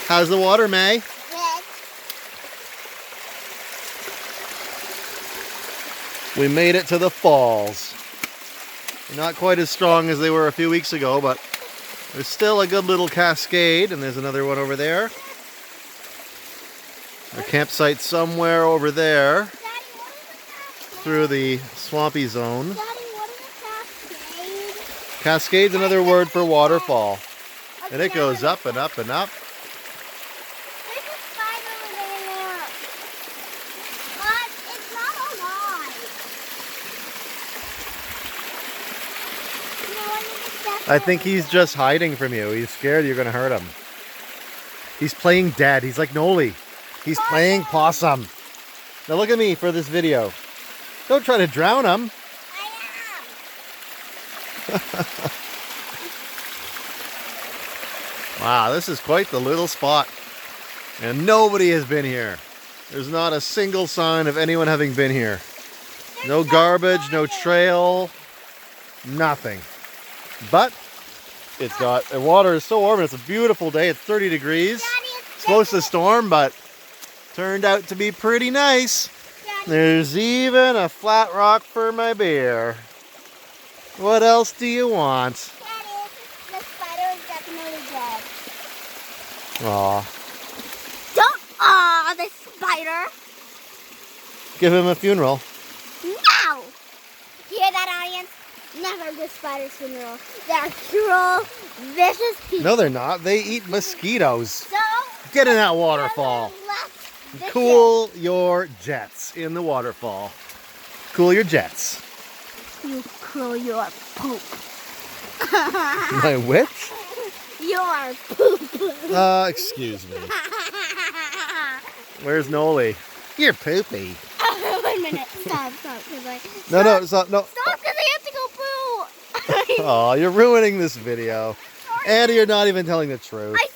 How's the water, May? Good. We made it to the falls. They're not quite as strong as they were a few weeks ago, but there's still a good little cascade, and there's another one over there. Our campsite somewhere over there Daddy, what is a cascade? through the swampy zone. Daddy, what is a cascade? Cascade's another word for waterfall. And it goes up and up and up. There's a spider over there. But it's not alive. You know what? I think he's just hiding from you. He's scared you're going to hurt him. He's playing dead. He's like Noli. He's playing possum. Now look at me for this video. Don't try to drown him. I am. Wow, this is quite the little spot. And nobody has been here. There's not a single sign of anyone having been here. No garbage, no trail, nothing. But it's got, the water is so warm and it's a beautiful day. It's 30 degrees. Daddy, It's supposed to storm, but turned out to be pretty nice. Daddy, There's even a flat rock for my beer. What else do you want? Daddy, the spider is definitely dead. Aw, Don't the spider. give him a funeral. No! Hear that, audience? Never give spiders funeral. They're cruel, vicious people. No, they're not. They eat mosquitoes. So Get in that waterfall. they're less vicious. Cool your jets in the waterfall. Cool your jets. You cool your poop. My which? Your poop. Excuse me. Where's Noli? You're poopy. 1 minute. Stop. No, stop, no. Stop, because I have to go poo. Oh, you're ruining this video. And you're not even telling the truth. I